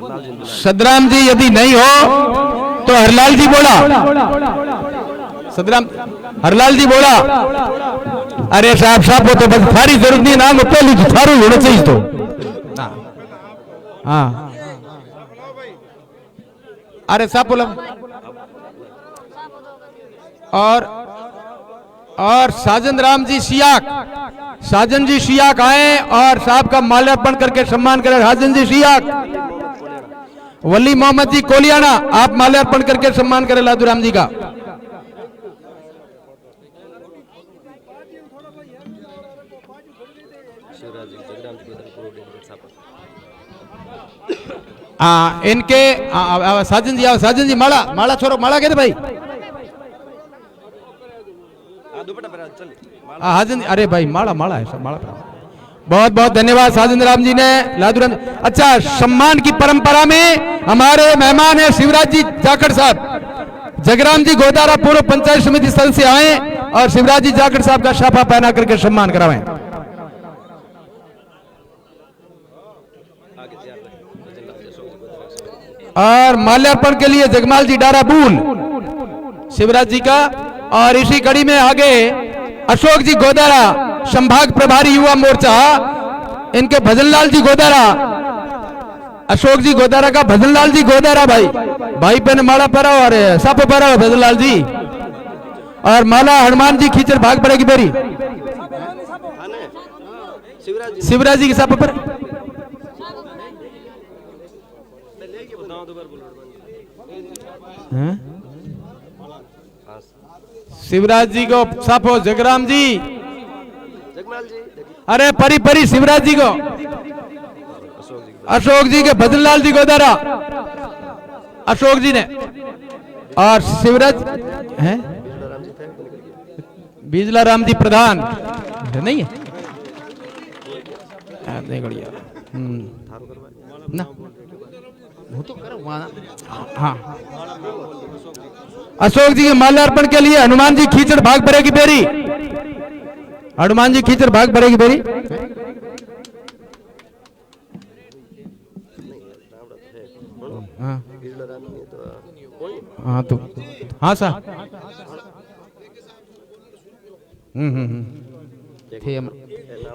सदराम जी यदि नहीं हो तो हरलाल जी बोला, सदराम हरलाल जी बोला। अरे साहब साहब वो तो बस थारी जरूरत नहीं, नाम पहली तो थारू होना चाहिए तो। हाँ अरे साहब बोला। और साजन राम जी सियाक, साजन जी सियाक आए और साहब का माल्यार्पण करके सम्मान करें। साजन जी सियाक। वली मोहम्मद जी कोलियाना, आप माल्यार्पण करके सम्मान करें लादू राम जी का। इनके साजन जी आओ, साजन जी माला माला छोड़ो, माला कहते भाई हाजन। अरे भाई माला माला है सब, माला। बहुत बहुत धन्यवाद साजन राम जी ने, लादू राम। अच्छा, सम्मान की परंपरा में हमारे मेहमान है शिवराज जी जाखड़ साहब। जगराम जी गोदारा पूर्व पंचायत समिति सदस्य आए और शिवराज जी जाखड़ साहब का शाफा पहना करके सम्मान करावें। और माल्यार्पण के लिए जगमाल जी डाराबूल शिवराज जी का। और इसी कड़ी में आगे अशोक जी गोदारा संभाग प्रभारी युवा मोर्चा, इनके भजनलाल जी गोदारा, अशोक जी गोदारा का भजनलाल जी गोदारा भाई भाई पे ने माला पहरा और साप पहरा भजनलाल जी। और माला हनुमान जी खींचर भाग पड़ेगी बेरी शिवराज जी की साप पर। शिवराज जी को साफो जगराम जी, अरे परी परी शिवराज जी को, अशोक जी के भजनलाल जी गोदारा, अशोक जी ने। और शिवराज हैं बिजला राम जी प्रधान नहीं है नहीं बढ़िया ना वो तो करो हाँ। अशोक जी के माल्यार्पण के लिए हनुमान जी खींचड़ भाग भरेगी बेरी, हनुमान जी खींचड़ भाग भरेगी बेरी। हाँ तो हाँ सा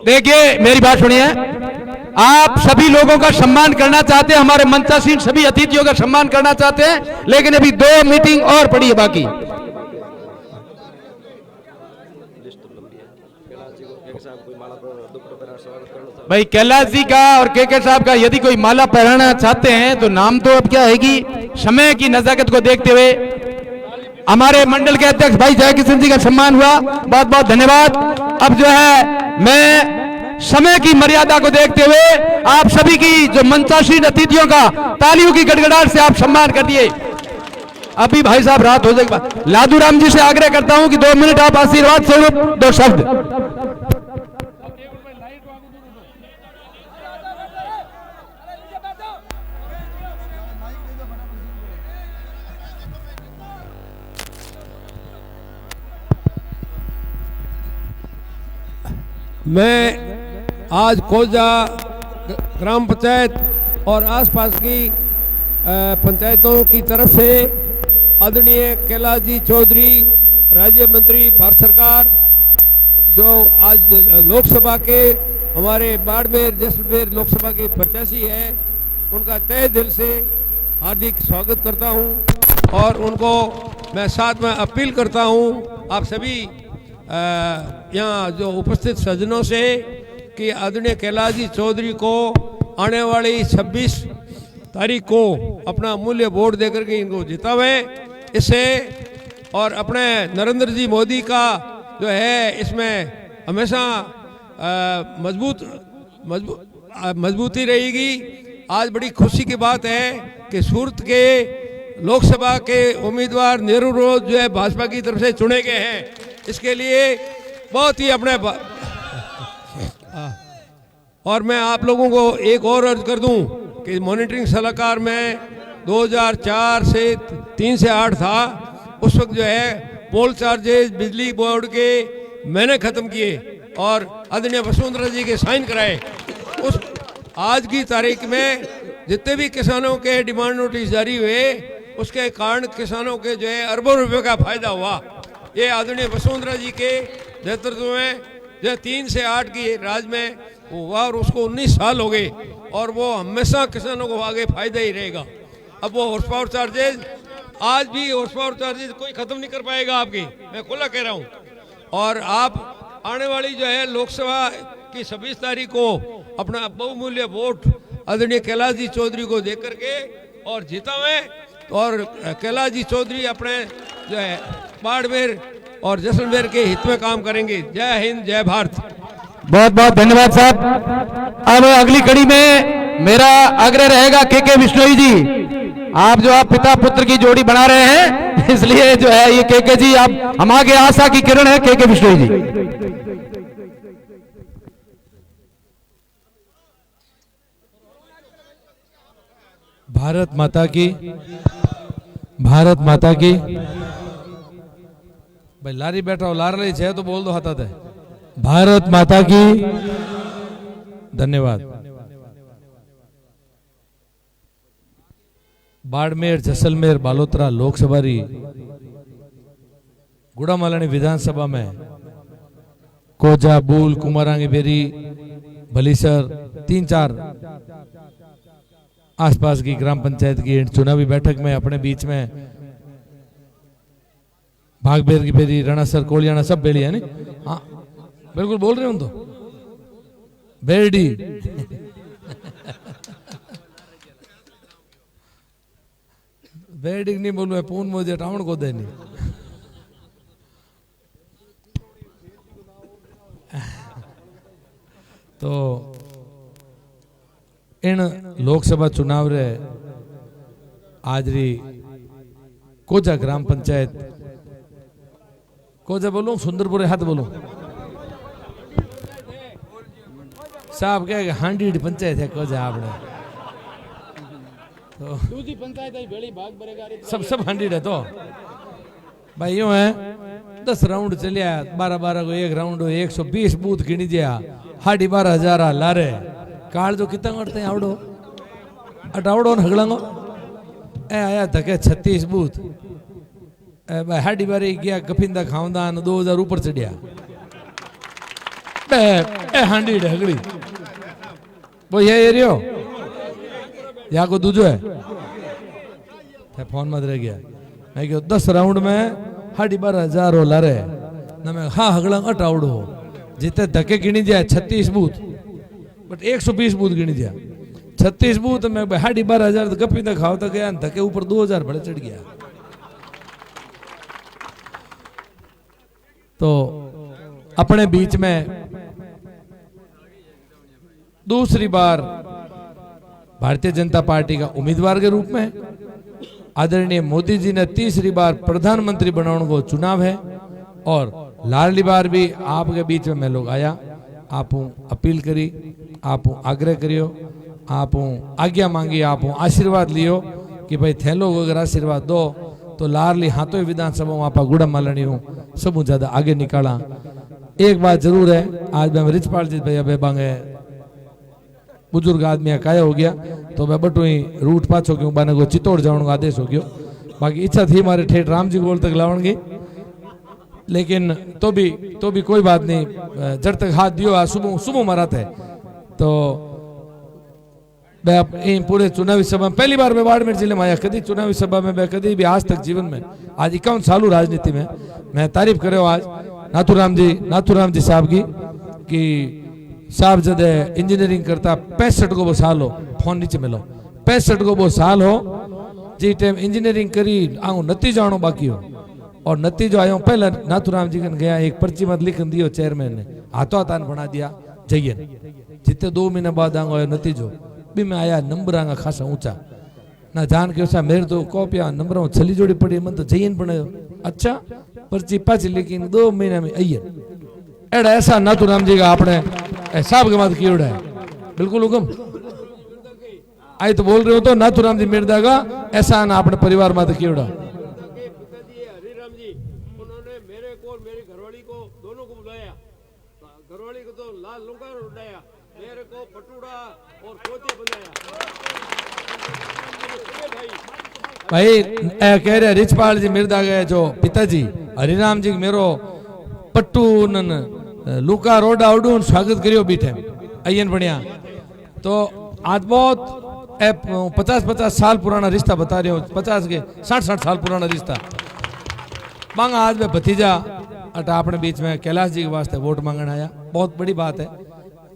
देखिए मेरी बात सुनिए, आप सभी लोगों का सम्मान करना चाहते हैं, हमारे मंचासीन सभी अतिथियों का सम्मान करना चाहते हैं, लेकिन अभी 2 मीटिंग और पड़ी है बाकी। भाई कैलाश जी का और के साहब का यदि कोई माला पहनाना चाहते हैं तो नाम तो अब क्या है कि समय की नजाकत को देखते हुए हमारे मंडल के अध्यक्ष भाई जय किशन जी का सम्मान हुआ, बहुत बहुत धन्यवाद। अब जो है मैं समय की मर्यादा को देखते हुए आप सभी की जो मंचासीन अतिथियों का तालियों की गड़गड़ाहट से आप सम्मान कर दिए। अभी भाई साहब रात हो जाएगी, लादू राम जी से आग्रह करता हूं कि 2 मिनट आप आशीर्वाद स्वरूप 2 शब्द। मैं आज कोजा ग्राम पंचायत और आसपास की पंचायतों की तरफ से आदरणीय कैलाश जी चौधरी राज्य मंत्री भारत सरकार, जो आज लोकसभा के हमारे बाड़मेर जैसलमेर लोकसभा के प्रत्याशी हैं, उनका तहे दिल से हार्दिक स्वागत करता हूं। और उनको मैं साथ में अपील करता हूं आप सभी यहाँ जो उपस्थित सज्जनों से कि आदरणीय कैलाश जी चौधरी को आने वाली 26 तारीख को अपना मूल्य वोट देकर के इनको जितावे इससे, और अपने नरेंद्र जी मोदी का जो है इसमें हमेशा मजबूती रहेगी। आज बड़ी खुशी की बात है कि सूरत के लोकसभा के उम्मीदवार नेहरू रोज जो है भाजपा की तरफ से चुने गए हैं, इसके लिए बहुत ही अपने और मैं आप लोगों को एक और अर्ज कर दूं कि मॉनिटरिंग सलाहकार में 2004 से 3 से 8 था, उस वक्त जो है पोल चार्जेस बिजली बोर्ड के मैंने ख़त्म किए और आदरणीय वसुंधरा जी के साइन कराए। उस आज की तारीख में जितने भी किसानों के डिमांड नोटिस जारी हुए उसके कारण किसानों के जो है अरबों रुपए का फायदा हुआ। ये आदरणीय वसुंधरा जी के नेतृत्व में जो 3 से 8 की राज में वो हुआ और उसको 19 साल हो गए और वो हमेशा किसानों को आगे फायदा ही रहेगा। अब वो हॉर्स पावर चार्जेज आज भी हॉर्स पावर चार्जेज कोई खत्म नहीं कर पाएगा आपकी, मैं खुला कह रहा हूँ। और आप आने वाली जो है लोकसभा की 26 तारीख को अपना बहुमूल्य वोट आदरणीय कैलाश जी चौधरी को दे करके और जितावे और कैलाश जी चौधरी अपने जो है बाड़मेर और जैसलमेर के हित में काम करेंगे। जय हिंद, जय भारत। बहुत बहुत धन्यवाद साहब। अब अगली कड़ी में मेरा आग्रह रहेगा के बिश्नोई जी, आप जो आप पिता पुत्र की जोड़ी बना रहे हैं इसलिए जो है ये के जी आप हम आगे आशा की किरण है के बिश्नोई जी। भारत माता की, भारत माता की। भाई लारी बैठा हो, लार ली है तो बोल दो हाथ है। भारत माता की। धन्यवाद। बाड़मेर, जैसलमेर, बालोतरा लोकसभा री गुड़ामालानी विधानसभा में कोजा, बूल, कुमारांगी बेरी, भलीसर 3-4 आसपास की ग्राम पंचायत की चुनावी बैठक में अपने बीच में भागबेर की बेरी, रणासर, कोलियाना सब बेली है नहीं। हाँ बिल्कुल बोल रहे हूं तो बेरडी बेरडी नहीं बोलूं पून मुझे टाउन को दे नहीं। तो इन लोकसभा चुनाव रे आज री कोजा ग्राम पंचायत, कोजा बोलूं सुंदरपुर हाथ बोलूं साहब क्या हांडी पंचायत है कोजा आपने तो दूसरी पंचायत है बेड़ी भाग बरेगा सब हांडी है। तो भाई यूं है 10 राउंड चलिया 12-12 को एक राउंड 120 बूथ गिनी दिया 12,500 लारे काल जो कितना करते हैं आवड़ो अटावड़ो हगलांगो ए आया धके 36 बूथ ए हाडी बारी गया कपिंदा खाऊंदा 2000 ऊपर चढ़िया बे ए हांडी ढगड़ी वो ये एरियो या को दूजो है फोन मत रह गया। मैं क्यों 10 राउंड में 12,500 लारे ना मैं हाँ हगलांग अटावड़ो जितने धके गिनी दिया 36 बूथ बट 120 बूथ गिनी दिया 36 बूथ में 12,500 गप्पी तक खाओ तक गया धके ऊपर 2000 बड़े चढ़ गया। तो अपने बीच में दूसरी बार भारतीय जनता पार्टी का उम्मीदवार के रूप में आदरणीय मोदी जी ने तीसरी बार प्रधानमंत्री बनाने को चुनाव है और लाडली बार भी आपके बीच में मैं लोग आया आप अपील करी आप आग्रह करियो आप आज्ञा मांगी आप आशीर्वाद लियो कि भाई थे लोग अगर आशीर्वाद दो तो लारली हाथों विधानसभा में आप गुड़ा मालनी हूँ सब ज्यादा आगे निकाला। एक बात जरूर है आज मैं रिचपाल जी भैया बेबांगे बुजुर्ग आदमी काया हो गया तो मैं बटू ही रूट पाछो क्यों बाने को चित्तौड़ जाने का आदेश हो गयो। बाकी इच्छा थी हमारे ठेठ राम जी गोल तक लावन की लेकिन तो भी कोई बात नहीं जब तक हाथ दियो सुबह सुबह मराते तो मैं पूरे चुनावी सभा में पहली बार मैं बाड़मेर जिले में आया कभी चुनावी सभा में मैं कभी भी आज तक जीवन में आज 51 साल राजनीति में मैं तारीफ करे आज नाथुराम जी साहब की कि साहब जब इंजीनियरिंग करता 65 को वो साल हो फोन नीचे मिलो 65 को वो साल हो जी टाइम इंजीनियरिंग करी आऊँ नतीजा आनो बाकी हो और नतीजो आयो पहले नाथुराम जी कन गया एक पर्ची मत लिखन दियो चेयरमैन ने हाथों हाथ बना दिया जयन जितने 2 महीने बाद आंगो नतीजो भी में आया नंबर आंगा खासा ऊंचा ना जान के उसा मेरे तो कॉपिया नंबर छली जोड़ी पड़ी मन तो जयन बनायो अच्छा पर्ची पाची लेकिन 2 महीने में अयन एड़ा ऐसा नाथुराम जी का आपने साहब के मत कियोड़ा है बिल्कुल हुक्म आई तो बोल रहे हो तो नाथुराम जी मेरे दागा ऐसा ना अपने परिवार मत कियोड़ा मेरी घरवाली को दोनों को बुलाया घरवाली को तो लाल लुंगा उड़ाया मेरे को पटूड़ा और पोते बनाया। भाई कह रहे रिचपाल जी मिर्दा गए जो पिताजी हरिराम जी मेरो पट्टू लुका रोडा उडून स्वागत करियो बीठे अयन बढ़िया। तो आज बहुत 50-50 साल पुराना रिश्ता बता रहे हो, 50 के 60 साल पुराना रिश्ता। मांगा आज में भतीजा अटा अपने बीच में कैलाश जी के वास्ते वोट मांगने आया, बहुत बड़ी बात है।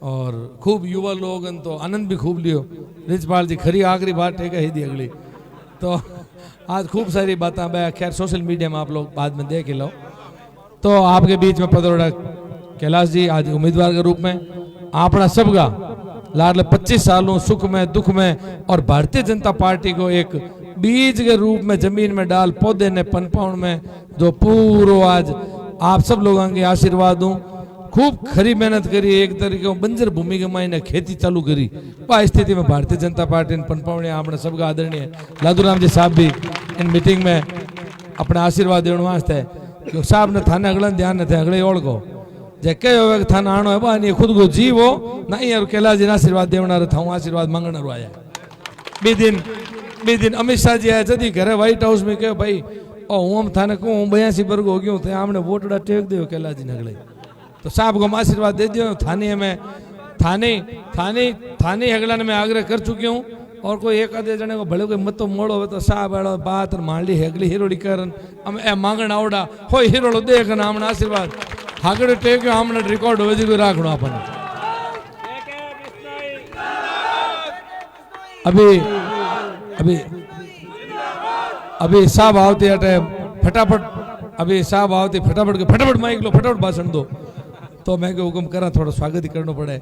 और खूब युवा लोग तो आनंद भी खूब लियो। रिचपाल जी खरी आखिरी बात ठीक ही दी अगली। तो आज खूब सारी बातें खैर सोशल मीडिया में आप लोग बाद में देख लो। तो आपके बीच में पदरोड़ा कैलाश जी आज उम्मीदवार के रूप में अपना सबका लाडले 25 सालों सुख में दुख में और भारतीय जनता पार्टी को एक बीज के रूप में जमीन में डाल पौधे ने पनपाउन में जो पूरो आज आप सब लोगों के आशीर्वाद दूं। खूब खरी मेहनत करी, एक तरीके बंजर भूमि के मायने खेती चालू करी। वह स्थिति में भारतीय जनता पार्टी ने पनपावने अपने सबका आदरणीय लादूराम जी साहब भी इन मीटिंग में अपने आशीर्वाद देने वास्ते क्योंकि साहब ने थाने अगले ध्यान न थे अगले ओढ़ जे कहो थाना आनो है बानी खुद को जीव हो नहीं यार कैलाश जी आशीर्वाद देवना था आशीर्वाद मांगना आया। बी दिन अमित शाह जी आया जदी घरे व्हाइट हाउस में कहो भाई हूँ हम थाने कहूँ 82 वर्ग हो गयो थे हमने वोटड़ा टेक दो कैलाश जी ने अगले। तो साहब को आशीर्वाद दे दियो। थाने में थाने अगला ने मैं आग्रह कर चुकी हूँ और कोई एक आधे जने को भले कोई मत तो मोड़ो हो तो साहब वाला बात मान ली अगली हीरोड़ी करन हम ए मांगण आवड़ा हो हीरोड़ो देख ना हमने आशीर्वाद हागड़े टेक हमने रिकॉर्ड हो जी राखणो अपन। अभी अभी अभी साहब आवते हटे फटाफट अभी साहब आवते फटाफट माइक लो फटाफट भाषण दो। तो मैं के हुक्म करा थोड़ा स्वागत ही करना पड़े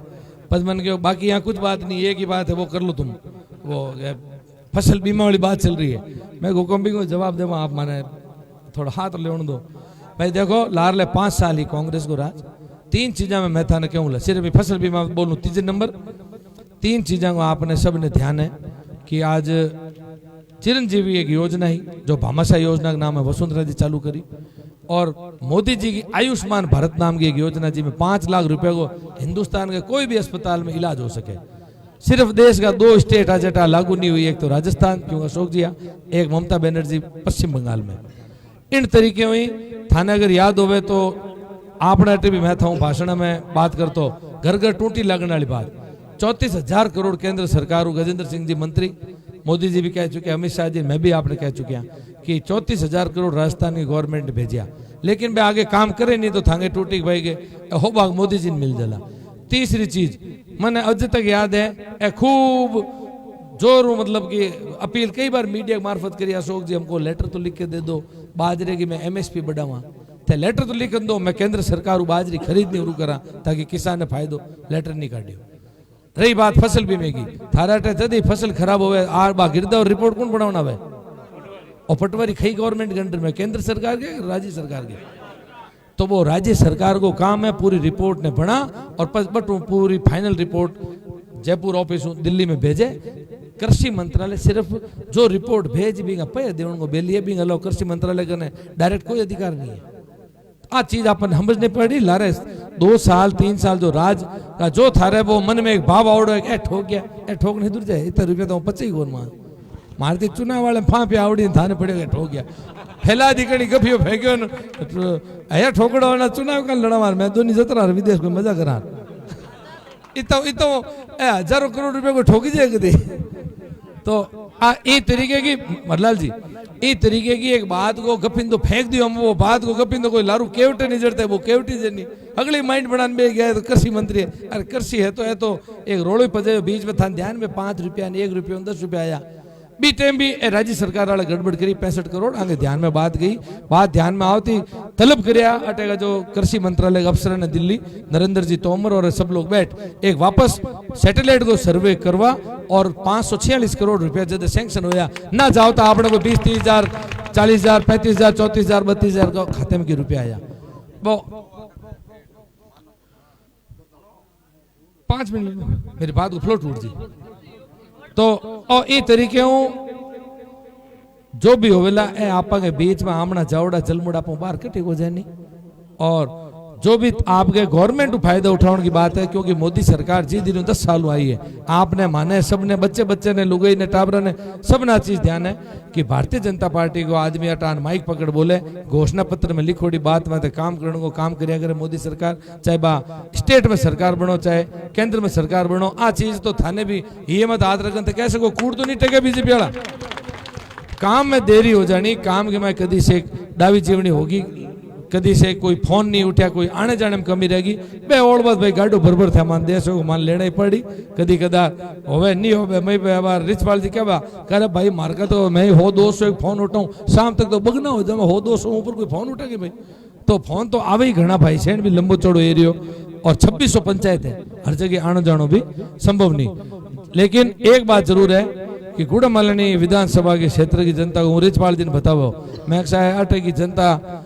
बस मन के बाकी यहाँ कुछ बात नहीं एक ही बात है वो कर लो तुम वो फसल बीमा वाली बात चल रही है। मैं हुक्म भी को जवाब देवा आप माने थोड़ा हाथ ले दो भाई। देखो लारले 5 साल ही कांग्रेस को राज 3 चीजा में मैं था कहूँ सिर्फ फसल बीमा बोलूँ 3 नंबर 3 चीजा को आपने सब ने ध्यान है कि आज चिरंजीवी एक योजना ही जो भामाशाह योजना का नाम है वसुंधरा जी चालू करी और मोदी जी की आयुष्मान भारत नाम की एक योजना जी में 5 लाख रुपए को हिंदुस्तान के कोई भी अस्पताल में इलाज हो सके। सिर्फ देश का 2 स्टेट अजटा लागू नहीं हुई, एक तो राजस्थान क्यों अशोक जी एक ममता बनर्जी पश्चिम बंगाल में। इन तरीके हुई थाने अगर याद होवे तो आपने भी मैं था भाषण में बात करतो घर घर टूटी लगने वाली बात 34,000 करोड़ केंद्र सरकार गजेंद्र सिंह जी मंत्री मोदी जी भी कह चुके अमित शाह जी मैं भी आपने कह चुके हैं कि 34,000 करोड़ राजस्थान की गवर्नमेंट ने भेजा लेकिन वे आगे काम करे नहीं तो थांगे टूटी भाई के हो भाग मोदी जी ने मिल जाला। तीसरी चीज मैंने अज तक याद है खूब जोर मतलब कि अपील कई बार मीडिया मार्फत करी अशोक जी हमको लेटर तो लिख के दे दो बाजरे की मैं MSP बढ़ावा थे लेटर तो लिख दो मैं केंद्र सरकार बाजरी खरीदनी शुरू करा ताकि किसान ने फायदो लेटर नहीं काटियो। रही बात फसल बीमे की थारा जदी फसल खराब होवे गिरदा और रिपोर्ट कौन बनावना है और पटवारी खई गवर्नमेंट के अंडर में केंद्र सरकार के राज्य सरकार के तो वो राज्य सरकार को काम है पूरी रिपोर्ट ने बना और बट पूरी final report Jaipur office Delhi में भेजे। कृषि मंत्रालय सिर्फ जो रिपोर्ट भेज भी पे दे उनको बेलिए भी अलो कृषि मंत्रालय करने डायरेक्ट कोई अधिकार नहीं है। आ चीज अपन समझने पड़ी लारे 2 साल 3 साल जो राज का जो था रे वो मन में एक भाव आवड़ो ए ठोक गया ए ठोक नहीं दूर जाए इतना रुपया तो 25 गोर मार मारती चुनाव वाले फांपे आवड़ी थाने पड़ेगा ठोक गया फैला दिकड़ी गफियो फेंक्यो अया ठोकड़ो ना चुनाव का लड़ा मार मैं दोनों जतरा विदेश में मजा करा इतो 1000 करोड़ रुपए को ठोकी जाए कदी। तो ये तरीके की मरलाल जी ये तरीके की एक बात को गपिन तो फेंक दियो हम वो बात को गपिन तो कोई लारू केवटे नहीं जड़ते वो केवटी जनी अगली माइंड बनाने में गया तो कृषि मंत्री है अरे कृषि है तो एक रोड़ो पजे बीच में था ध्यान में 5 रुपया 1 रुपया 10 रुपया आया बी टाइम भी राज्य सरकार वाला गड़बड़ करी 65 करोड़ आगे ध्यान में बात गई बात ध्यान में आवती तलब करया अटेगा जो कृषि मंत्रालय के अफसर ने दिल्ली नरेंद्र जी तोमर और सब लोग बैठ एक वापस सैटेलाइट को सर्वे करवा और 546 करोड़ रुपया जब सैंक्शन होया ना जाओ तो आपने को 20-30,000 40,000 35,000 34,000 32,000 का खाते में की रुपया आया वो 5 मिनट मेरी बात को फ्लो टूट जी। तो और ये तरीके जो भी होवेला ए आपा के बीच में आमना जावड़ा जलमुड़ा पो बाहर कटे हो जानी और जो भी आपके गवर्नमेंट फायदा उठाने की बात है, क्योंकि मोदी सरकार जी दिन 10 साल आई है, आपने माने सबने बच्चे ने लुगाई ने टाबरा ने सबना चीज ध्यान है कि भारतीय जनता पार्टी को आदमी अटान माइक पकड़ बोले घोषणा पत्र में लिखोड़ी बात में काम करने को काम करिया करे मोदी सरकार, चाहे बा स्टेट में सरकार बनो चाहे केंद्र में सरकार बनो, आ चीज तो थाने भी ये मत हाथ रखन तो कैसे को कूड़ तो नहीं टेके बीजेपी वाला। काम में देरी हो जानी, काम के मैं कदी से डावी जीवनी होगी, कदी से कोई फोन नहीं उठा, कोई आने जाने में कमी रहेगी, बे और बस भाई गाड़ो बरबर थे मान देश को मान लेना ही पड़ी, कदी कदार होवे नहीं होवे। मैं बार रिचपाल जी क्या करे भाई मार का तो मैं हो 200 फोन उठाऊं, शाम तक तो बगना हो जाए, हो 200 ऊपर कोई फोन उठेगी भाई, तो फोन तो आवे ही घना भाई शहर भी लंबो चौड़ो एरियो और 2600 पंचायत है, हर जगह आना जाना भी संभव नहीं। लेकिन एक बात जरूर है कि गुड़मालनी विधानसभा के क्षेत्र की जनता को रिचपाल जी ने बताओ, मैं अटे की जनता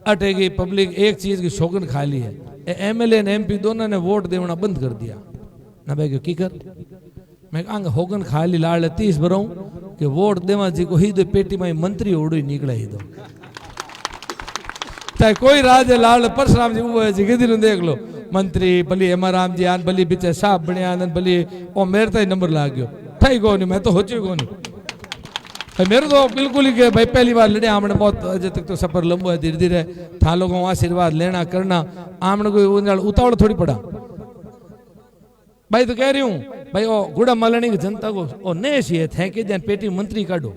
अटे की पब्लिक एक चीज की शौकन खा ली है, एमएलए ने एमपी दोनों ने वोट देना बंद कर दिया ना भाई की कर। मैं कहूँगा होगन खा ली लाड़ 30 बरऊ कि वोट देवा जी को ही दो पेटी में मंत्री ओडो ही निकला ही दो, चाहे कोई राज लाल परशुराम जी वो जी किधर देख लो मंत्री भली हेमाराम जी आन भली बिचे साहब बने आनंद भली ओ मेरे तो नंबर लाग गयो ठई को नहीं, मैं तो होची को नहीं भाई, मेरे तो बिल्कुल ही के भाई पहली बार लड़े आमने बहुत अजय तक तो सफर लंबो है, धीरे धीरे था लोगों आशीर्वाद लेना करना, आमने कोई उतावड़ थोड़ी पड़ा भाई। तो कह रही हूँ भाई ओ गुड़ा मालनी की जनता को ओ नए सी है कि जन पेटी मंत्री काटो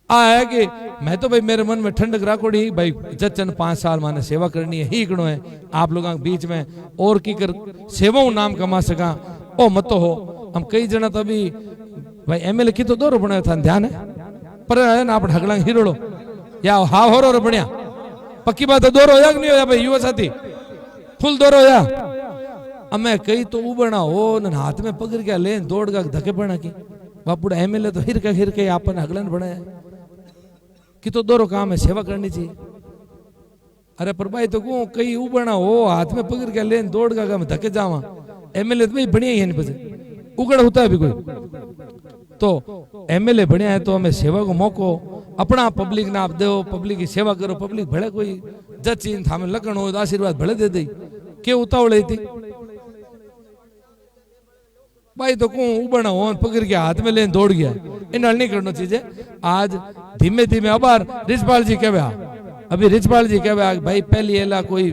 आ है कि मैं तो भाई मेरे मन में ठंडक राखोड़ी भाई जचन 5 साल माने सेवा करनी है ही गणो है आप लोगों के बीच में और की कर सेवाओं नाम कमा सका ओ मत हो। हम कई जना तो अभी भाई एमएलए की तो दौरो बनाया था ध्यान है पर है ना आप ढगला हिरोड़ो या हा हो बढ़िया पक्की बात है दौरो होया कि नहीं होया भाई युवा साथी फुल दौरो होया। अमे कई तो उबना हो न हाथ में पकड़ के ले दौड़ का धके पड़ा की बापूड़ा एमएलए तो हिर के आपन हगलन बनाया कि तो दौरो काम है सेवा करनी चाहिए। अरे पर भाई तो को कई उबना हो हाथ में पकड़ के ले दौड़ का धके जावा एमएलए तो भाई बढ़िया ही नहीं बचे उगड़ होता है भी कोई तो एमएलए बढ़िया है तो हमें सेवा को मौको अपना पब्लिक ना आप दो पब्लिक की सेवा करो पब्लिक भले कोई जचीन था लगन हो आशीर्वाद भले दे दे के उतावड़े थी भाई तो को उबना हो पकड़ के हाथ में लेन दौड़ गया इन नहीं करना चाहिए। आज धीमे धीमे अबार रिचपाल जी कहवा अभी रिचपाल जी कहवा भाई पहली एला कोई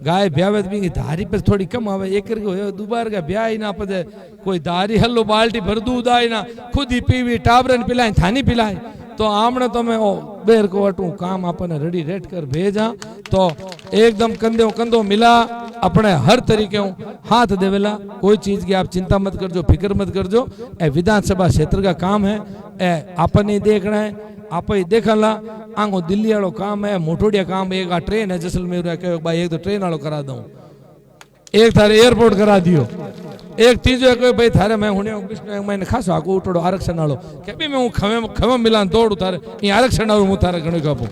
गाय ब्याह भी धारी पर थोड़ी कम आवे एक करके हो दोबारा का ब्याह ही ना पदे कोई धारी हल्लो बाल्टी भर दूध आए ना खुद ही पीवी टाबरन पिलाए थानी पिलाए तो आमने तो मैं बेर को अटू काम अपने रेडी रेट कर भेजा तो एकदम कंधे कंधो मिला अपने हर तरीके हाथ देवेला कोई चीज की आप चिंता मत कर जो फिक्र मत कर जो ए विधानसभा क्षेत्र का काम है ए अपन ही देखना है आप ही देखला आंगो दिल्ली वालों काम है मोटोड़िया काम एक ट्रेन है जैसलमेर भाई एक तो ट्रेन वालों करा दूं एक थारे एयरपोर्ट करा दियो एक तीजो है भाई थारे मैं हुने विष्णु मैंने खासो आको उठोड़ो आरक्षण वालों के भी मैं हूं खवे मिलान दौड़ू थारे ये आरक्षण वालों हूं थारे घणो कापू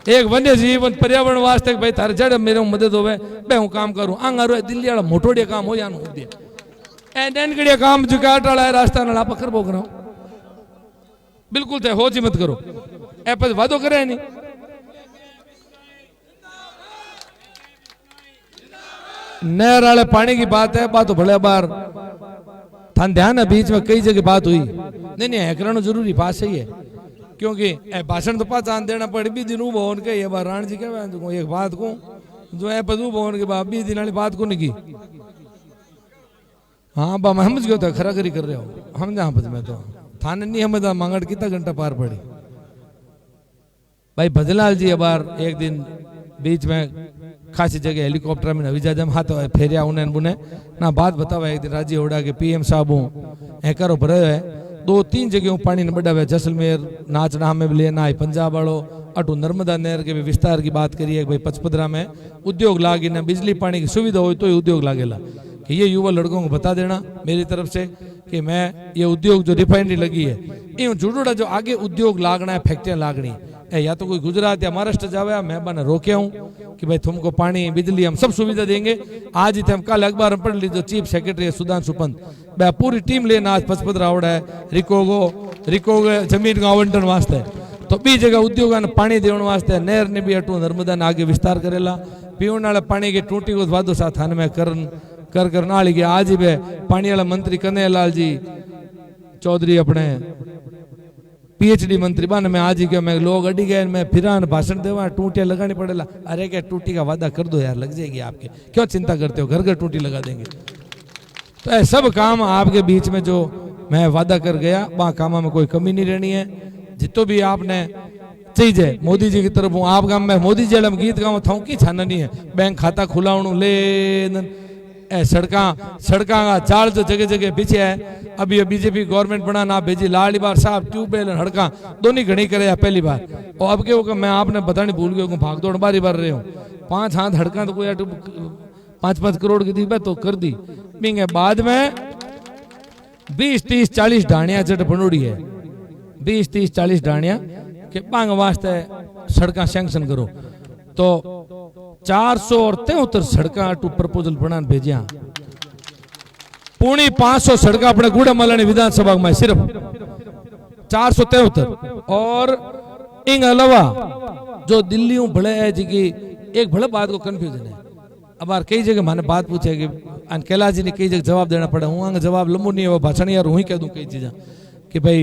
एक वन्य जीवन पर्यावरण वास्ते भाई थारे जड़ मेरे मदद होवे मैं हूं काम करूं आंगारो दिल्ली वाला मोटोड़िया काम हो जानो हो दिया ए ननगड़िया काम जुगाट वाला है रास्ता ना आप कर बोकरा बिल्कुल थे हो जी मत करो ए पर वादो करे नहीं नहर वाले पानी की बात है बात तो भले बार थान ध्यान है बीच में कई जगह बात हुई नहीं है कराना जरूरी बात सही है क्योंकि भाषण तो पहचान देना पड़े भी दिन भवन के ये बार राण जी क्या एक बात को जो है पदू भवन के बाद 20 दिन वाली बात को नहीं की हाँ बा मैं समझ गया था खरा खरी कर रहे हो हम जहाँ पद में तो थाने नहीं हमें मांगड़ कितना घंटा पार पड़ी भाई भजलाल जी बार एक दिन बीच में खासी जगह हेलीकॉप्टर में नवीजा जम हाथ फेरिया उन्हें बुने ना बात बतावा एक दिन राजी होड़ा के पीएम साहब हूँ करो भरे है 2-3 जगह पानी ने बढ़ा हुआ जैसलमेर नाचना में भी लेना है पंजाब वालों अटू नर्मदा नहर के भी विस्तार की बात करिए भाई पचपदरा में उद्योग लागे ना बिजली पानी की सुविधा हो तो ही उद्योग लागेला कि ये युवा लड़कों को बता देना मेरी तरफ से कि मैं ये उद्योग जो रिफाइनरी लगी है ये जुड़ोड़ा जो आगे उद्योग लागना है फैक्ट्रियां लागनी है या तो कोई गुजरात या महाराष्ट्र जावे मैं बना रोके हूँ कि भाई तुमको पानी बिजली हम सब सुविधा देंगे। आज ही थे हम कल अखबार में पढ़ ली जो चीफ सेक्रेटरी है सुधांशु पंत पूरी टीम लेना आज पचपदरा आवड़ा है रिकोगो जमीन का आवंटन वास्ते तो बी जगह उद्योग ने पानी देने वास्ते नहर ने भी अटू नर्मदा ने आगे विस्तार करेला पीने वाले पानी की टूटी को वादो साथ थाने में कर नाली के आज ही बे पानी वाला मंत्री कन्हैयालाल जी चौधरी अपने पीएचडी मंत्री बन में आज ही के मैं लोग अड़ी गए मैं फिरान भाषण देवा टूटियां लगानी पड़ेला। अरे क्या टूटी का वादा कर दो यार, लग जाएगी आपके, क्यों चिंता करते हो, घर घर टूटी लगा देंगे। तो ये सब काम आपके बीच में जो मैं वादा कर गया वहाँ कामा में कोई कमी नहीं रहनी है। जितो भी आपने चाहिए मोदी जी की तरफ हूँ आप गाँव में मोदी जी हम गीत गाँव था की छाना नहीं है, बैंक खाता खुलावणु ले सड़का का चार्ज जो जगह जगह पीछे है। अभी बीजेपी गवर्नमेंट बना ना भेजी लाली बार साहब ट्यूबवेल हड़का दोनों घनी करे पहली बार। और अब के मैं आपने बताने भूल गया भाग दौड़ बारी बार रहे हूँ 5 हाथ हड़का तो कोई 5-5 करोड़ की दी तो कर दी बिंगे बाद में 20-30-40 डाणिया जट बनोड़ी है 20-30-40 डाणिया के बांग वास्ते सड़का सैंक्शन करो तो 473 सड़का टू प्रपोजल बना भेजिया पूरी 500 सड़का अपने गुड़ामालानी विधानसभा में सिर्फ 473 और इन अलावा जो दिल्ली भले है जी की एक भले बात को कंफ्यूजन है। अब यार कई जगह मैंने बात पूछे कि कैलाश जी ने कई जगह जवाब देना पड़ा हूँ जवाब लंबू नहीं है वो भाषण यार वही कह दूं कई चीज़ें कि भाई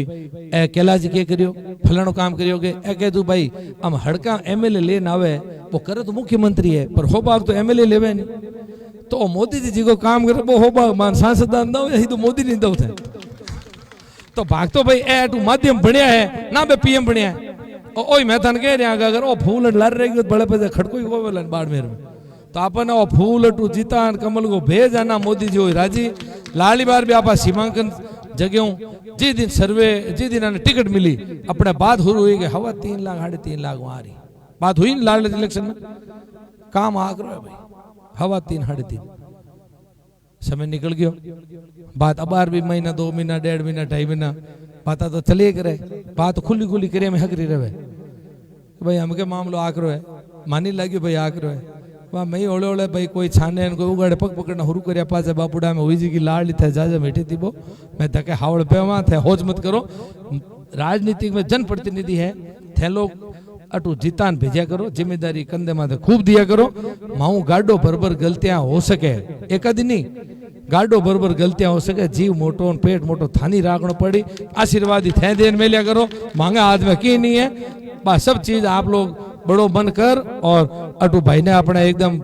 ए कैलाश जी क्या करियो फलानो काम करियोगे ए कह दू भाई हम हड़का एमएलए लेन आवे वो करे तो मुख्यमंत्री है पर हो बाग तो एमएलए लेवे नहीं तो मोदी जी को काम करे वो हो बाग मान सांसद ना हो तो मोदी नहीं दो थे तो भाग तो भाई ए टू माध्यम बढ़िया है ना बे पीएम बढ़िया है ओ मैं थन कह रहा अगर ओ फूल लड़ रही बड़े पे खड़को ही बोले बाड़मेर में तो अपन ओ फूल टू जीता कमल को भेज आना मोदी जी हो राजी लाली बार भी आप सीमांकन जगह जी दिन सर्वे जी दिन टिकट मिली अपने बात हो रही है हवा 3 लाख 3.5 लाख वहां रही बात हुई लाल इलेक्शन में काम आ करो भाई हवा 3-3.5 समय निकल गयो बात अब भी महीना 2 महीना 1.5 महीना 2.5 महीना बात तो चलिए करे बात खुली खुली करे में हकरी रहे भाई हमके मामलो आकरो है मानी लगी भाई आकरो है वहाँ मई ओले ओले भाई कोई छाने कोई उगाड़े पग पकड़ना हुरू कर पास बापुड़ा में हुई जी की लाड़ थे जाजा बैठी थी वो मैं धके हावड़ पे वहाँ थे होज मत करो राजनीति में जनप्रतिनिधि है थे लोग अटू जीतान भेजा करो जिम्मेदारी कंधे माथे खूब दिया करो माऊ गाडो बरबर गलतियां हो सके एक दिन नहीं गाडो बरबर गलतियां हो सके जीव मोटो पेट मोटो थानी राखनो पड़ी आशीर्वादी थे देन में लिया करो मांगे आज में की नहीं है बस सब चीज आप लोग बड़ो बन कर और अटू भाई ने अपना एकदम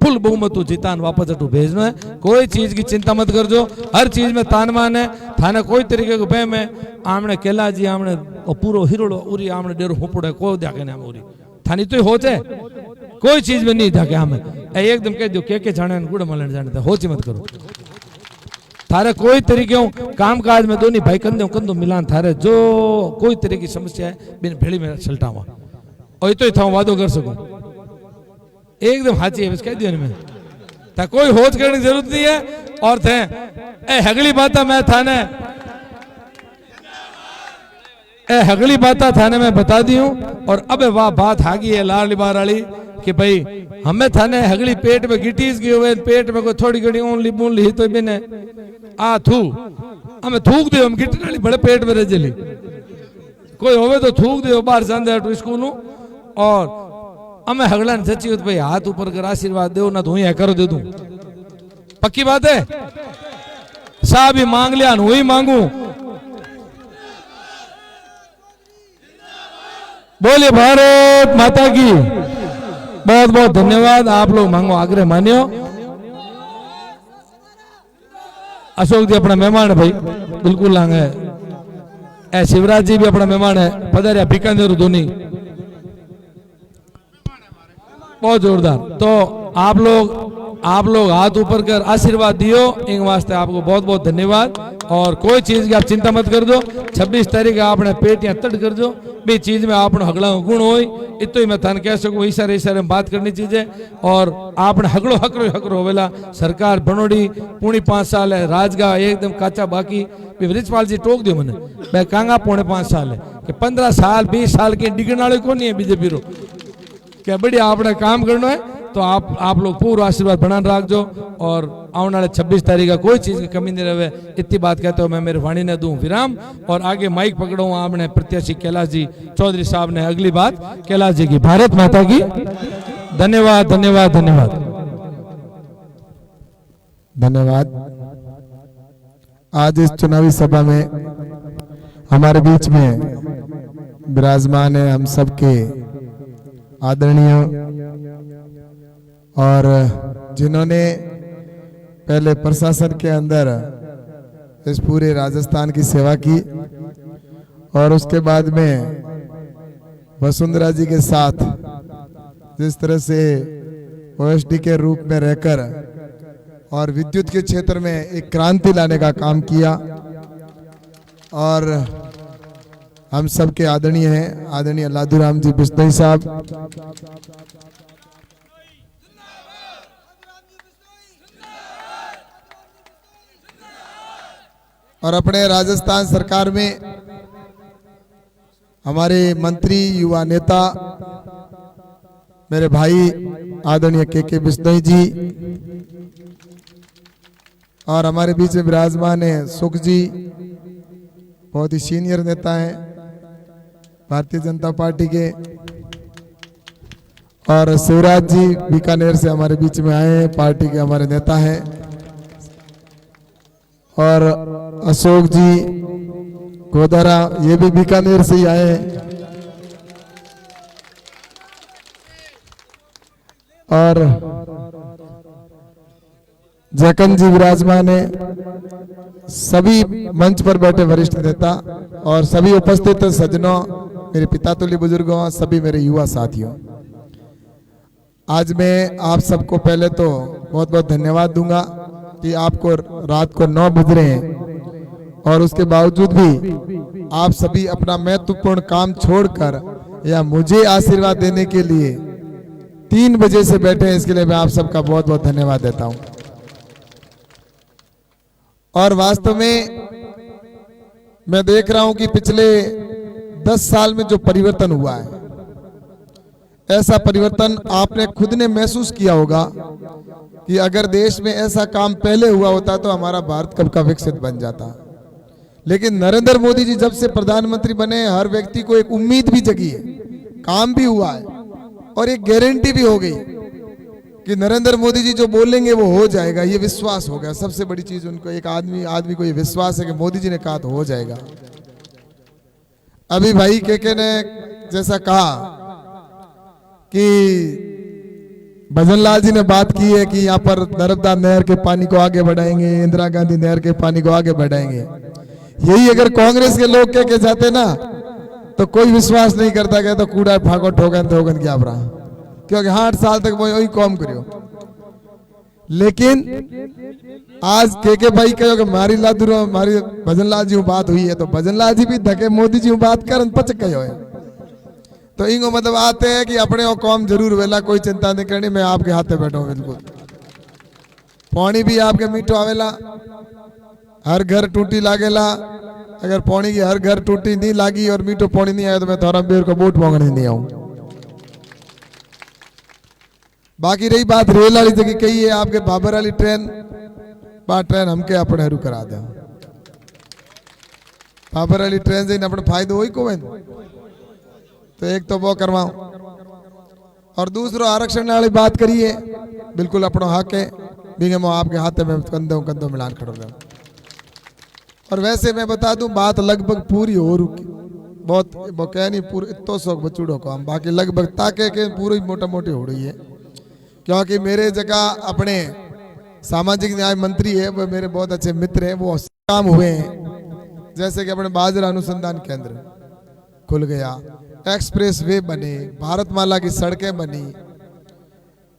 फुल बहुमत जीतान वापस अटू भेजना है। कोई चीज की चिंता मत कर जो हर चीज में तानमान है थाने कोई तरीके को भय में आमने केला जी आमने पूरो हिरोड़ो उरी आमने डेरो हुपड़े को देखे ना उरी थानी तो हो जाए कोई चीज में नहीं देखे हमें एकदम कह दो के जाने गुड़ मलन जाने हो मत करो थारे कोई तरीके काम काज में दोनों भाई कंधे कंधो मिलान थारे जो कोई तरह की समस्या है बिन भेड़ी में सलटावा और तो था वादो कर सकूं एकदम हाची है कह दियो मैं था कोई होज करने की जरूरत नहीं है और थे ए हगली बात मैं थाने हगली बात थाने में बता दी हूं और अब वाह बात आ गई है लाल बार वाली कि भाई हमें थाने हगली पेट में गिटीज गई हुए पेट में कोई थोड़ी घड़ी ओनली मूनली तो बिने आ थू हमें थूक दे हम गिटन वाली बड़े पेट में रह जली कोई होवे तो थूक दे बाहर जाते स्कूल और हमें हगला सची हो तो भाई हाथ ऊपर कर आशीर्वाद दो ना तो वही करो दे दूं पक्की बात है साहब ही मांग लिया वही मांगू बोलिए भारत माता की बहुत बहुत धन्यवाद आप लोग मांगो आग्रह मानियो अशोक जी अपना मेहमान है भाई बिल्कुल लांग है शिवराज जी भी अपना मेहमान है पधारिया बीकानेर धोनी बहुत जोरदार तो आप लोग हाथ ऊपर कर आशीर्वाद दियो इन वास्ते आपको बहुत बहुत धन्यवाद और कोई चीज की आप चिंता मत कर दो 26 तारीख आपने पेटियां तड़ कर दो बी चीज में आपने हगड़ा गुण हो इतो ही मैं थाने कह सकूं इशारे में बात करनी चीजें और आपने हगड़ो हकरो होवेला सरकार बनोड़ी पूरी 5 साल है राजगा एकदम काचा बाकी रिजपाल जी टोक दियो मैंने मैं कांगा 5.5 साल है कि 15 साल 20 साल के डिगण वाले को नहीं है बीजेपी रो क्या बढ़िया आपने काम करना है तो आप लोग पूरा आशीर्वाद बना रख जो और आने वाले 26 तारीख का कोई चीज की कमी नहीं रहे। इतनी बात कहते हो मैं मेरे वाणी ने दूं विराम और आगे माइक पकड़ो आपने प्रत्याशी कैलाश जी चौधरी साहब ने अगली बात कैलाश जी की। भारत माता की। धन्यवाद धन्यवाद धन्यवाद धन्यवाद। आज इस चुनावी सभा में हमारे बीच में विराजमान है हम सबके आदरणीय और जिन्होंने पहले प्रशासन के अंदर इस पूरे राजस्थान की सेवा की और उसके बाद में वसुंधरा जी के साथ जिस तरह से ओएसडी के रूप में रहकर और विद्युत के क्षेत्र में एक क्रांति लाने का काम किया और हम सबके आदरणीय हैं आदरणीय लादूराम जी बिश्नोई साहब, और अपने राजस्थान सरकार में हमारे मंत्री युवा नेता मेरे भाई आदरणीय के बिश्नोई जी और हमारे बीच में विराजमान है सुख जी, बहुत ही सीनियर नेता हैं भारतीय जनता पार्टी के, और शिवराज जी बीकानेर से हमारे बीच में आए हैं, पार्टी के हमारे नेता हैं, और अशोक जी गोदारा ये भी बीकानेर से ही आए हैं, और जयकन जी विराजमान है, सभी मंच पर बैठे वरिष्ठ नेता और सभी उपस्थित सज्जनों, मेरे पिता तुल्य बुजुर्गों, सभी मेरे युवा साथियों, आज मैं आप सबको पहले तो बहुत बहुत धन्यवाद दूंगा कि आपको रात को 9 बज रहे हैं और उसके बावजूद भी आप सभी अपना महत्वपूर्ण काम छोड़कर या मुझे आशीर्वाद देने के लिए 3 बजे से बैठे हैं। इसके लिए मैं आप सबका बहुत बहुत धन्यवाद देता हूं। और वास्तव में मैं देख रहा हूं कि पिछले 10 साल में जो परिवर्तन हुआ है, ऐसा परिवर्तन आपने खुद ने महसूस किया होगा कि अगर देश में ऐसा काम पहले हुआ होता तो हमारा भारत कब का विकसित बन जाता। लेकिन नरेंद्र मोदी जी जब से प्रधानमंत्री बने, हर व्यक्ति को एक उम्मीद भी जगी है, काम भी हुआ है और एक गारंटी भी हो गई कि नरेंद्र मोदी जी जो बोलेंगे वो हो जाएगा। ये विश्वास हो गया, सबसे बड़ी चीज उनको, एक आदमी को ये विश्वास है कि मोदी जी ने कहा तो हो जाएगा। अभी भाई के ने जैसा कहा कि भजनलाल जी ने बात की है कि यहाँ पर नर्मदा नहर के पानी को आगे बढ़ाएंगे, इंदिरा गांधी नहर के पानी को आगे बढ़ाएंगे। यही अगर कांग्रेस के लोग कह के जाते ना तो कोई विश्वास नहीं करता, कहता तो कूड़ा फाको ठोगन थोगन क्या बरा, क्योंकि 8 साल तक वो वही काम करियो। लेकिन आज के भाई कहो कि मारी लादूरो मारी भजनलाल जी बात हुई है तो भजनलाल जी भी धके मोदी जी बात कर पचक गए है, तो इंगो मतलब आते हैं कि अपने वो कौम जरूर वेला, कोई चिंता नहीं करनी, मैं आपके हाथ में बैठा हूं बिल्कुल। पानी भी आपके मीठो आवेला, हर घर टूटी लागेला, अगर पानी की हर घर टूटी नहीं लागी और मीठो पानी नहीं आया तो मैं थोड़ा बेर को बोट मांगने नहीं आऊं। बाकी रही बात रेल वाली जगह कही है आपके बाबर वाली ट्रेन, ट्रेन हमके अपने हरू करा दे, बाबर वाली ट्रेन से अपने फायदो वही को तो एक तो वो करवाऊं, और दूसरा आरक्षण वाली बात करिए, बिल्कुल अपना हक है, बिंगे मैं आपके हाथ में कंधों मिलान खड़ो रहा। और वैसे मैं बता दूं बात लगभग पूरी हो रुकी, बहुत वो कह नहीं पूरे इतो शौक बचूड़ो को हम, बाकी लगभग ताके के पूरी मोटा मोटी हो रही है, क्योंकि मेरे जगह अपने सामाजिक न्याय मंत्री है, वो मेरे बहुत अच्छे मित्र हैं, वो काम हुए हैं, जैसे कि अपने बाजरा अनुसंधान केंद्र खुल गया, एक्सप्रेस वे बने, भारतमाला की सड़कें बनी,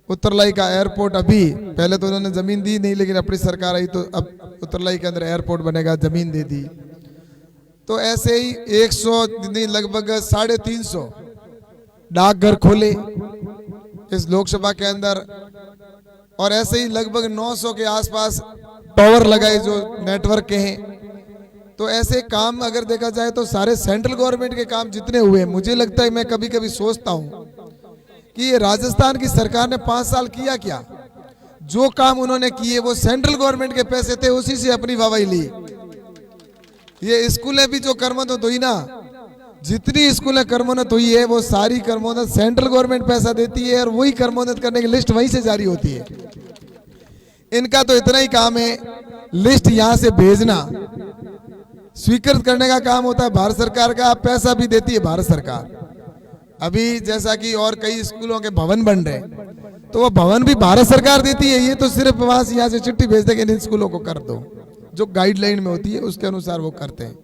उत्तरलाई का एयरपोर्ट, अभी पहले तो उन्होंने जमीन दी नहीं लेकिन अपनी सरकार आई तो अब उत्तरलाई के अंदर एयरपोर्ट बनेगा, जमीन दे दी। तो ऐसे ही 100 नहीं लगभग 350 डाकघर खोले इस लोकसभा के अंदर, और ऐसे ही लगभग 900 के आसपास टावर लगाए जो नेटवर्क के हैं। तो ऐसे काम अगर देखा जाए तो सारे सेंट्रल गवर्नमेंट के काम जितने हुए, मुझे लगता है, मैं कभी कभी सोचता हूं कि ये राजस्थान की सरकार ने 5 साल किया क्या। जो काम उन्होंने किए वो सेंट्रल गवर्नमेंट के पैसे थे, उसी से अपनी वाहवाही ली। ये स्कूलें भी जो कर्मोन्नत हुई ना, जितनी स्कूलें कर्मोन्नत हुई है वो सारी कर्मोन्नत सेंट्रल गवर्नमेंट पैसा देती है और वही कर्मोन्नत करने की लिस्ट वहीं से जारी होती है। इनका तो इतना ही काम है, लिस्ट यहां से भेजना, स्वीकृत करने का काम होता है भारत सरकार का। पैसा भी देती है भारत सरकार। अभी जैसा कि और कई स्कूलों के भवन बन रहे हैं तो वो भवन भी भारत सरकार देती है। ये तो सिर्फ वहां से यहाँ से चिट्ठी भेज देंगे इन स्कूलों को कर दो, जो गाइडलाइन में होती है उसके अनुसार वो करते हैं।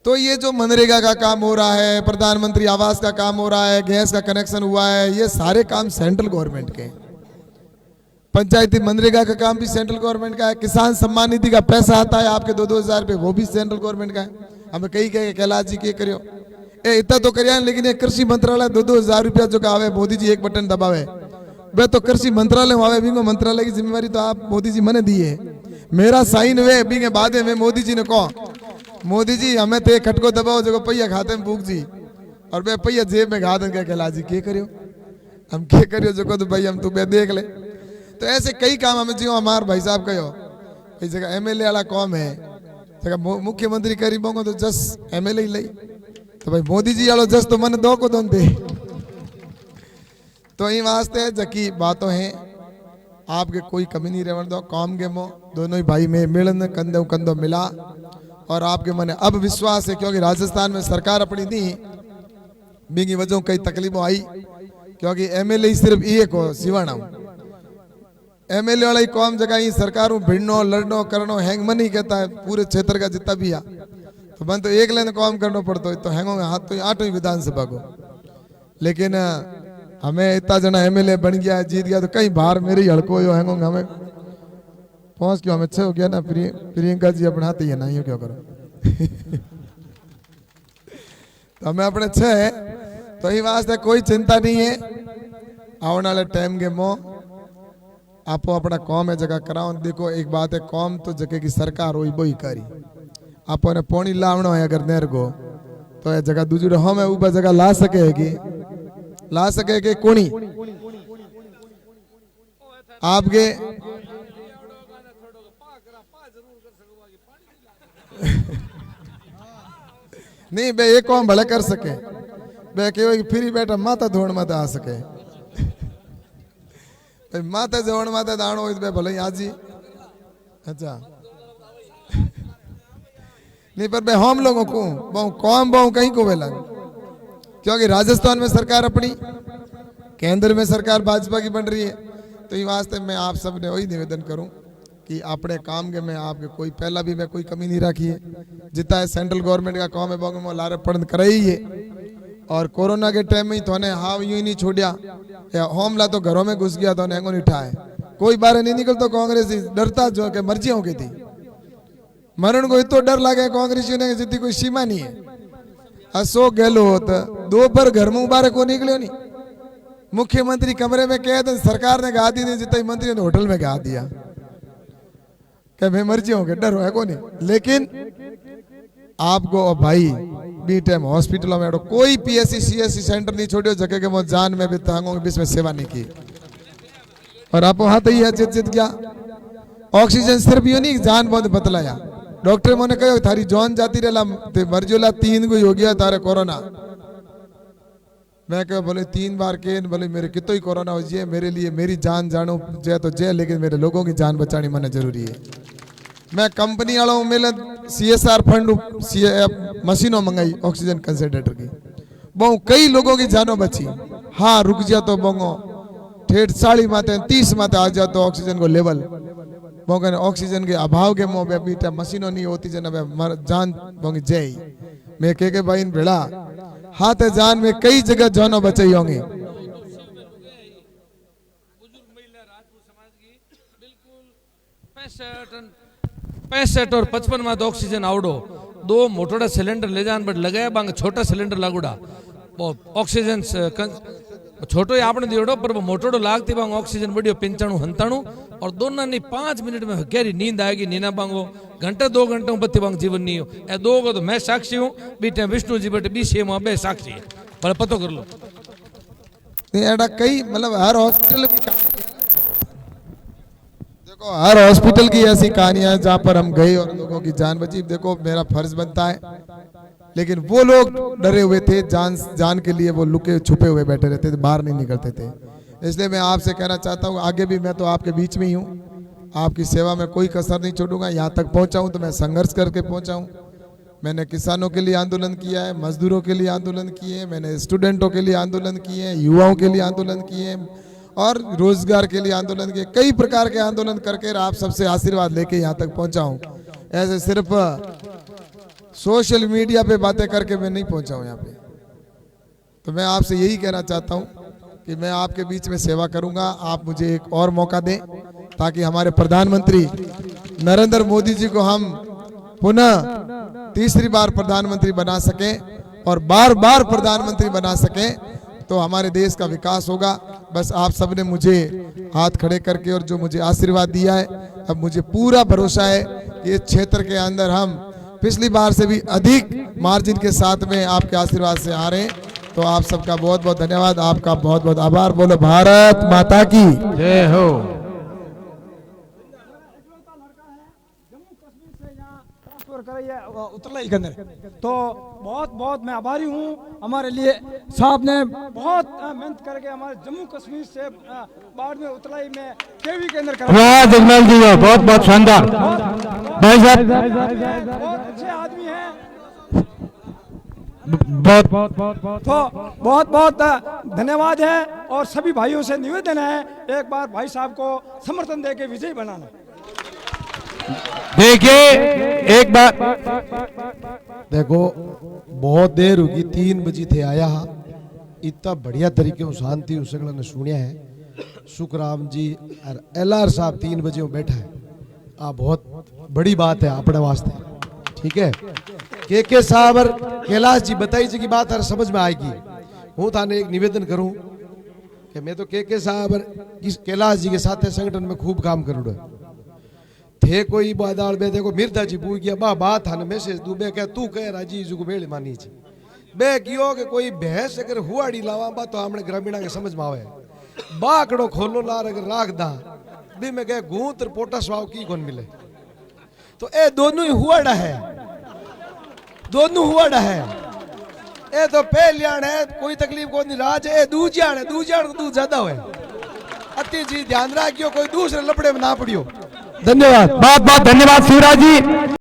तो ये जो मनरेगा का काम हो रहा है, प्रधानमंत्री आवास का काम हो रहा है, गैस का कनेक्शन हुआ है, ये सारे काम सेंट्रल गवर्नमेंट के। पंचायती मनरेगा का काम भी सेंट्रल गवर्नमेंट का है। किसान सम्मान निधि का पैसा आता है आपके 2-2 हजार रुपये, वो भी सेंट्रल गवर्नमेंट का है। हमें कई कहे कैलाश जी के करियो ए इतना तो करिया, लेकिन ये कृषि मंत्रालय 2-2 हजार रुपया जो आवे, मोदी जी एक बटन दबावे, वे तो कृषि मंत्रालय आवे, भी मंत्रालय की जिम्मेवारी तो आप मोदी जी मैंने दी है। मेरा साइन वे भी बाद में मोदी जी ने कहा, मोदी जी हमें तो खटको दबाओ जो पहिया खाते में भूख जी, और वे पहिया जेब में घा देंगे। कैलाश जी के करियो, हम के करियो जो तो भाई हम तू बे देख ले। तो ऐसे कई काम हमें जियो हमारे भाई साहब कहो, कई जगह MLA वाला कॉम है, जगह मुख्यमंत्री करीबों तो जस MLA ही लई, तो भाई मोदी जी वालो जस तो मन दो को दोन दे। तो इन वास्ते जकी बातों हैं आपके कोई कमी नहीं रहने दो। कॉम के मो दोनों ही भाई में मिलन कंधों कंधों मिला, और आपके मन अब विश्वास है क्योंकि राजस्थान में सरकार अपनी दी बिंगी वजह कई तकलीफों आई, क्योंकि MLA सिर्फ एक हो सिवाना MLA वाला ही कौम जगह ही सरकारों भिड़नो लड़नो करनो हैंग मन ही कहता है पूरे क्षेत्र का जितना भी है, तो बन तो एक लेन कौम करना पड़ता है, तो हैंगो हाथ तो 8 विधानसभा को। लेकिन हमें इतना जना MLA बन गया जीत गया तो कहीं बाहर मेरे ही हड़को हो हैंगो हमें पहुंच क्यों हमें अच्छा हो गया ना। प्रियंका जी अपने हाथ ही है ना, ये क्या करो तो हमें अपने अच्छा है, तो ये वास्ते कोई चिंता नहीं है। आने वाले टाइम के मो आपो अपना कौम है जगह कराओ। देखो एक बात है, कौम तो जगह की सरकार हुई वही करी, आपो ने पौनी लावनो है अगर नेर को, तो ये जगह दूसरी हम है ऊपर जगह ला सके कि कोनी आपके नहीं बे एक कौम भले कर सके, बे के फिर बैठा माता धोण माता आ सके माता जोड़ माता दाणो बे भले आज जी। अच्छा नहीं पर बे हम लोगों को बहु कौम बहु कहीं को वेला, क्योंकि राजस्थान में सरकार अपनी, केंद्र में सरकार भाजपा की बन रही है। तो इस वास्ते मैं आप सब ने वही निवेदन करूं कि अपने काम के में आपके कोई पहला भी मैं कोई कमी नहीं रखी है। जितना है सेंट्रल गवर्नमेंट का काम है वो लारे पढ़ कर ही है, और कोरोना के टाइम में तो हाँ यूं ही नहीं छोड़ा, होमला तो घरों में घुस गया तो हैंगो नहीं उठाए, कोई बाहर नहीं निकलता। कांग्रेस डरता जो कि मर्जी हो गई थी, मरण को इतो डर लगे कांग्रेसियों ने जितनी कोई सीमा नहीं है। अशोक गहलोत 2 बार घर में बाहर को निकले नहीं, मुख्यमंत्री कमरे में कह दे, सरकार ने गा दी नहीं, जितना मंत्री ने होटल में गा दिया कि मैं मर्जी हो गए डर है को नहीं। लेकिन आपको भाई बी टाइम हॉस्पिटलों में कोई PSC CSC सेंटर नहीं छोड़ो जगह के वो जान में भी तांगों के बीच में सेवा नहीं की, और आप वहां तो ही है जित गया। ऑक्सीजन सिर्फ ये नहीं जान बहुत बतलाया, डॉक्टर मोने कहो थारी जान जाती रहा मर्जोला 3 को हो गया तारे कोरोना। मैं कहो बोले 3 बार के बोले मेरे कितो ही कोरोना हो जाए, मेरे लिए मेरी जान जानो जय तो जय, लेकिन मेरे लोगों की जान बचानी मने जरूरी है। मैं कंपनी वालों में CSR फंड मशीनों मंगाई ऑक्सीजन कंसंट्रेटर की, बहु कई लोगों की जानों बची। हाँ रुक जा तो बोंगो ठेठ 40 माते 30 माते आ जाओ तो ऑक्सीजन को लेवल बोंगे ऑक्सीजन के अभाव के मुंह पे बीटा मशीनों नहीं होती जन जान बोंगे जय। मैं के भाई भेड़ा हाथ जान में कई जगह जानो बचाई होंगी। 65 और 55 में तो ऑक्सीजन आवड़ो 2 मोटोड़ा सिलेंडर ले जान बट लगाया बांग छोटा सिलेंडर लागुड़ा ऑक्सीजन छोटो आपने दियोड़ो पर वो मोटोड़ो लागती बांग ऑक्सीजन बढ़ियो 95 97 और दोनों नहीं 5 मिनट में गहरी नींद आएगी। नीना बांगो घंटे 2 घंटे बत्ती बांग जीवन नहीं हो ए 2 को तो मैं साक्षी हूँ बीटे विष्णु जी बटे 20 बे साक्षी है, पर पतो कर लो। नहीं एडा कई मतलब हर हॉस्पिटल देखो हर हॉस्पिटल की ऐसी कहानियां जहां पर हम गए और लोगों की जान बची। देखो मेरा फर्ज बनता है, लेकिन वो लोग डरे हुए थे, जान के लिए वो लुके छुपे हुए बैठे रहते थे, बाहर नहीं निकलते थे। इसलिए मैं आपसे कहना चाहता हूँ, आगे भी मैं तो आपके बीच में ही हूँ, आपकी सेवा में कोई कसर नहीं छोड़ूंगा। यहाँ तक पहुँचा हूँ तो मैं संघर्ष करके पहुँचा हूँ। मैंने किसानों के लिए आंदोलन किया है, मजदूरों के लिए आंदोलन किए हैं, मैंने स्टूडेंटों के लिए आंदोलन किए हैं, युवाओं के लिए आंदोलन किए हैं और रोजगार के लिए आंदोलन किए। कई प्रकार के आंदोलन करके आप सबसे आशीर्वाद लेके यहाँ तक पहुँचा हूँ। ऐसे सिर्फ सोशल मीडिया पे बातें करके मैं नहीं पहुँचा हूँ यहाँ पे। तो मैं आपसे यही कहना चाहता हूँ कि मैं आपके बीच में सेवा करूँगा। आप मुझे एक और मौका दें ताकि हमारे प्रधानमंत्री नरेंद्र मोदी जी को हम पुनः तीसरी बार प्रधानमंत्री बना सकें और बार बार प्रधानमंत्री बना सकें तो हमारे देश का विकास होगा। बस आप सबने मुझे हाथ खड़े करके और जो मुझे आशीर्वाद दिया है, अब मुझे पूरा भरोसा है कि इस क्षेत्र के अंदर हम पिछली बार से भी अधिक मार्जिन के साथ में आपके आशीर्वाद से आ रहे हैं। तो आप सबका बहुत बहुत धन्यवाद, आपका बहुत बहुत आभार। बोलो भारत माता की जय हो। उतरलाई के अंदर तो बहुत बहुत मैं आभारी हूँ। हमारे लिए साहब ने बहुत मेहनत करके हमारे जम्मू कश्मीर से बाढ़ में उतरलाई में केवी के अंदर वाह जगमल जी, बहुत बहुत शानदार भाई साहब, बहुत अच्छे आदमी हैं। बहुत बहुत बहुत बहुत तो बहुत बहुत धन्यवाद है और सभी भाइयों से निवेदन है एक बार भाई साहब को समर्थन देके विजयी बनाना। देखिए एक बार देखो बहुत देर होगी, 3 बजे थे आया हा, इतना बढ़िया तरीके से शांति उस सगला ने सुनिया है। सुखराम जी और LR साहब 3 बजे में बैठा है, आ बहुत बड़ी बात है अपने वास्ते। ठीक है, के साहब और कैलाश जी बताई जी की बात हर समझ में आएगी। हूँ थाने एक निवेदन करूं कि मैं तो के साहब और कैलाश जी के साथ संगठन में खूब काम करूँ थे। कोई बादाल में देखो मिर्दा जी पूछ गया बा बात थाने मैसेज दू बे क्या तू कह राजी जी को बेल मानी जी बे कियो कि कोई भैंस अगर हुआड़ी लावा बा तो हमने ग्रामीणा के समझ में आवे बाकड़ो खोलो लार अगर राख दा भी मैं कह गूंत पोटा स्वाव की कौन मिले। तो ए दोनों ही हुआड़ा है, दोनों हुआड़ा है। ए तो पहलियान है कोई तकलीफ को नहीं, राज ए दूजियान है, दूजियान को दूध ज्यादा हुए। अति जी ध्यान रखियो कोई दूसरे लपड़े में ना पड़ियो। धन्यवाद, बहुत बहुत धन्यवाद शिवराज जी।